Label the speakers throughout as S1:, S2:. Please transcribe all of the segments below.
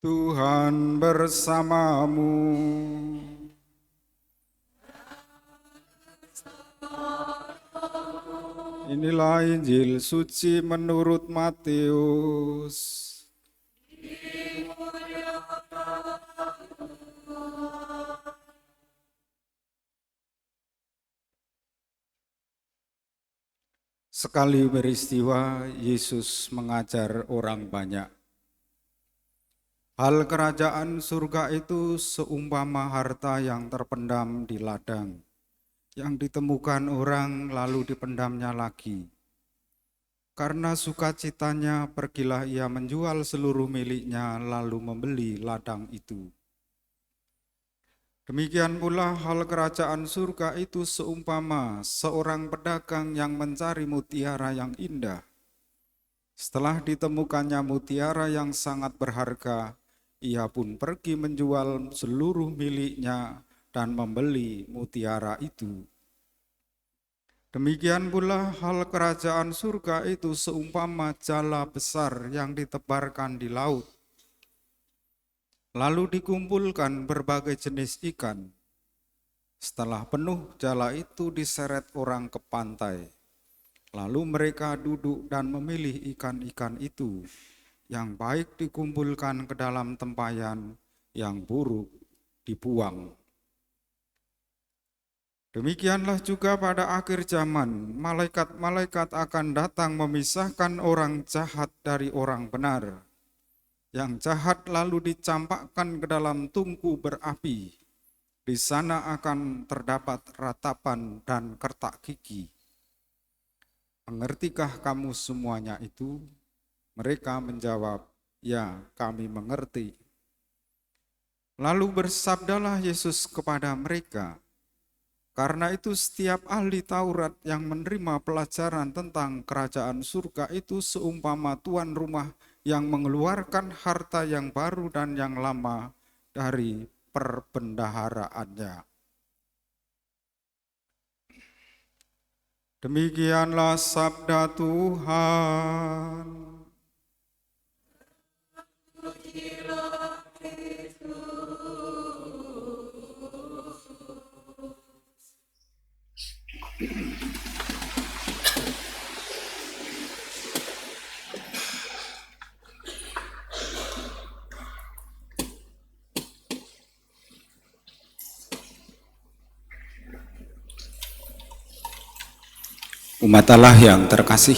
S1: Tuhan bersamamu. Inilah Injil suci menurut Matius. Sekali peristiwa, Yesus mengajar orang banyak. Hal kerajaan surga itu seumpama harta yang terpendam di ladang, yang ditemukan orang lalu dipendamnya lagi. Karena sukacitanya, pergilah ia menjual seluruh miliknya lalu membeli ladang itu. Demikian pula hal kerajaan surga itu seumpama seorang pedagang yang mencari mutiara yang indah. Setelah ditemukannya mutiara yang sangat berharga, ia pun pergi menjual seluruh miliknya dan membeli mutiara itu. Demikian pula hal kerajaan surga itu seumpama jala besar yang ditebarkan di laut. Lalu dikumpulkan berbagai jenis ikan. Setelah penuh, jala itu diseret orang ke pantai. Lalu mereka duduk dan memilih ikan-ikan itu. Yang baik dikumpulkan ke dalam tempayan, yang buruk dibuang. Demikianlah juga pada akhir zaman, malaikat-malaikat akan datang memisahkan orang jahat dari orang benar. Yang jahat lalu dicampakkan ke dalam tungku berapi. Di sana akan terdapat ratapan dan kertak gigi. Mengertikah kamu semuanya itu? Mereka menjawab, ya, kami mengerti. Lalu bersabdalah Yesus kepada mereka, karena itu setiap ahli Taurat yang menerima pelajaran tentang kerajaan surga itu seumpama tuan rumah yang mengeluarkan harta yang baru dan yang lama dari perbendaharaannya. Demikianlah sabda Tuhan. Umat Allah yang terkasih,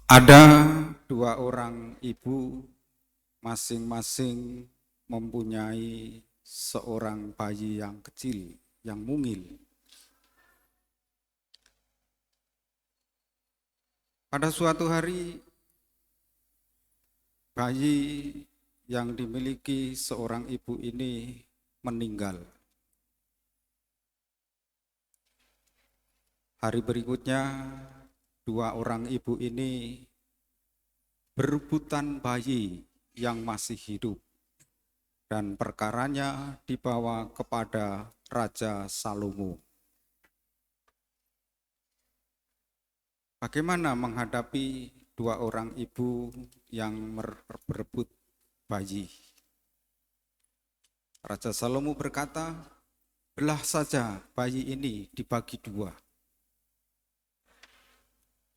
S1: ada dua orang ibu masing-masing mempunyai seorang bayi yang kecil, yang mungil. Pada suatu hari, bayi yang dimiliki seorang ibu ini meninggal. Hari berikutnya, dua orang ibu ini berebutan bayi yang masih hidup, dan perkaranya dibawa kepada Raja Salomo. Bagaimana menghadapi dua orang ibu yang berebut bayi? Raja Salomo berkata, belah saja bayi ini dibagi dua.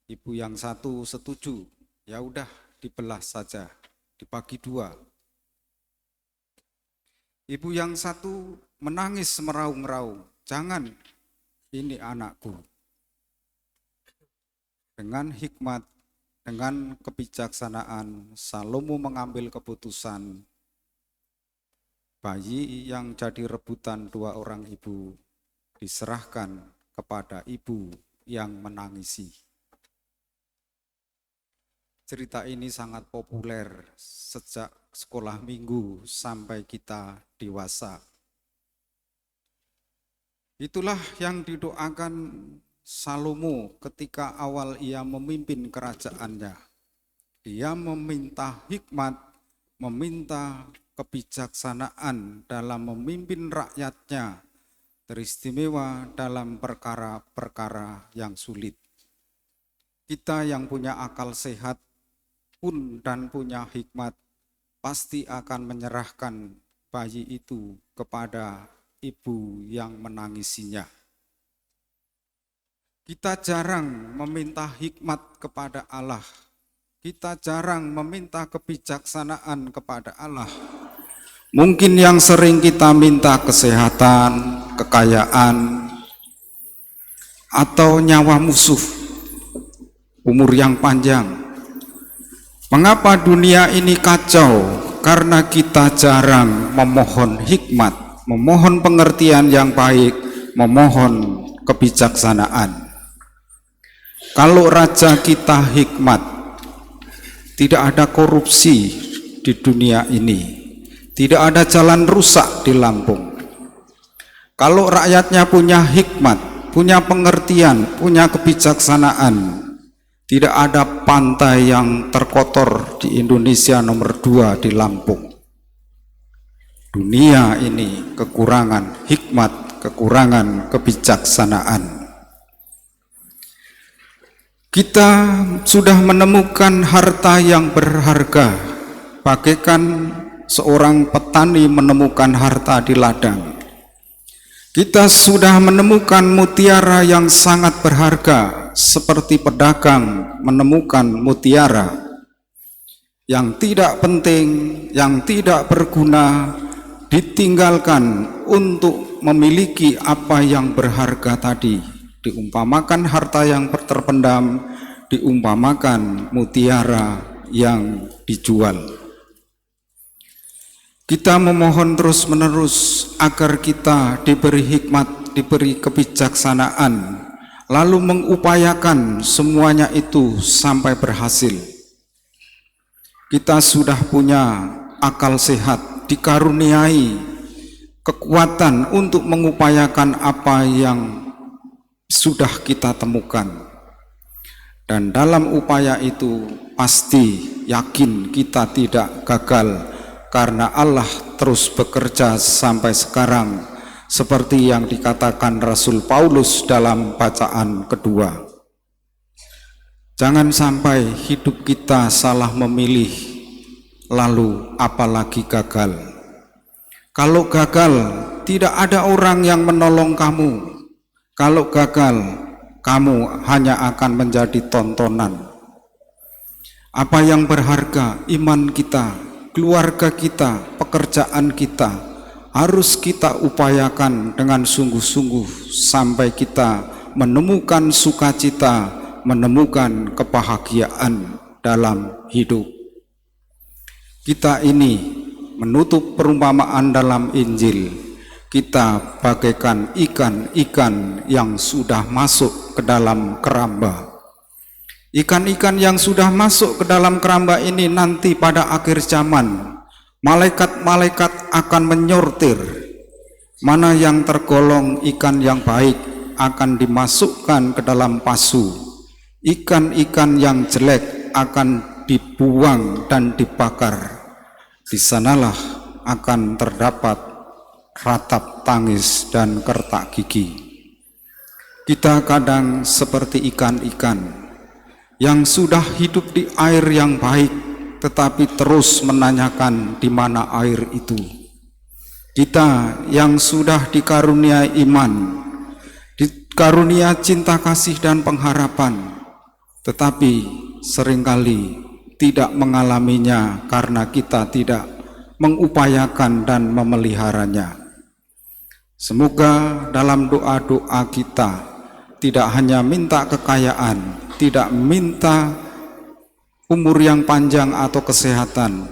S1: Ibu yang satu setuju, ya udah dibelah saja, dibagi dua. Ibu yang satu menangis meraung-raung, jangan, ini anakku. Dengan hikmat, dengan kebijaksanaan, Salomo mengambil keputusan bayi yang jadi rebutan dua orang ibu diserahkan kepada ibu yang menangisi. Cerita ini sangat populer sejak sekolah minggu sampai kita dewasa. Itulah yang didoakan Salomo ketika awal ia memimpin kerajaannya. Dia meminta hikmat, meminta kebijaksanaan dalam memimpin rakyatnya, teristimewa dalam perkara-perkara yang sulit. Kita yang punya akal sehat pun dan punya hikmat pasti akan menyerahkan bayi itu kepada ibu yang menangisinya. Kita jarang meminta hikmat kepada Allah. Kita jarang meminta kebijaksanaan kepada Allah. Mungkin yang sering kita minta kesehatan, kekayaan, atau nyawa musuh, umur yang panjang. Mengapa dunia ini kacau? Karena kita jarang memohon hikmat, memohon pengertian yang baik, memohon kebijaksanaan. Kalau raja kita hikmat, tidak ada korupsi di dunia ini, tidak ada jalan rusak di Lampung. Kalau rakyatnya punya hikmat, punya pengertian, punya kebijaksanaan, tidak ada pantai yang terkotor di Indonesia nomor 2 di Lampung. Dunia ini kekurangan hikmat, kekurangan kebijaksanaan. Kita sudah menemukan harta yang berharga, bagaikan seorang petani menemukan harta di ladang. Kita sudah menemukan mutiara yang sangat berharga, seperti pedagang menemukan mutiara yang tidak penting, yang tidak berguna, ditinggalkan untuk memiliki apa yang berharga tadi. Diumpamakan harta yang terpendam, diumpamakan mutiara yang dijual. Kita memohon terus-menerus agar kita diberi hikmat, diberi kebijaksanaan, lalu mengupayakan semuanya itu sampai berhasil. Kita sudah punya akal sehat, dikaruniai kekuatan untuk mengupayakan apa yang sudah kita temukan, dan dalam upaya itu pasti yakin kita tidak gagal, karena Allah terus bekerja sampai sekarang, seperti yang dikatakan Rasul Paulus dalam bacaan kedua. Jangan sampai hidup kita salah memilih, lalu apalagi gagal. Kalau gagal, tidak ada orang yang menolong kamu. Kalau gagal, kamu hanya akan menjadi tontonan. Apa yang berharga? Iman kita, keluarga kita, pekerjaan kita, harus kita upayakan dengan sungguh-sungguh sampai kita menemukan sukacita, menemukan kebahagiaan dalam hidup. Kita ini menutup perumpamaan dalam Injil. Kita bagaikan ikan-ikan yang sudah masuk ke dalam keramba. Ikan-ikan yang sudah masuk ke dalam keramba ini nanti pada akhir zaman, malaikat-malaikat akan menyortir mana yang tergolong ikan yang baik, akan dimasukkan ke dalam pasu. Ikan-ikan yang jelek akan dibuang dan dibakar. Di sanalah akan terdapat ratap tangis dan kertak gigi. Kita kadang seperti ikan-ikan yang sudah hidup di air yang baik, tetapi terus menanyakan di mana air itu. Kita yang sudah dikaruniai iman, dikarunia cinta kasih dan pengharapan, tetapi seringkali tidak mengalaminya karena kita tidak mengupayakan dan memeliharanya. Semoga dalam doa-doa kita tidak hanya minta kekayaan, tidak minta umur yang panjang atau kesehatan,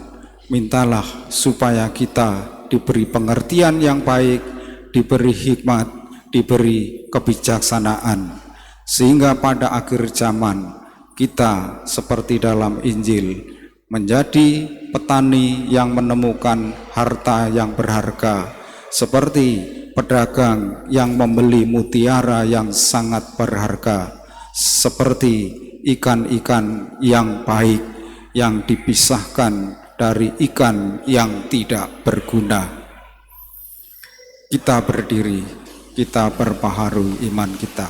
S1: mintalah supaya kita diberi pengertian yang baik, diberi hikmat, diberi kebijaksanaan, sehingga pada akhir zaman kita seperti dalam Injil menjadi petani yang menemukan harta yang berharga, seperti pedagang yang membeli mutiara yang sangat berharga, seperti ikan-ikan yang baik yang dipisahkan dari ikan yang tidak berguna. Kita berdiri, kita perbaharui iman kita.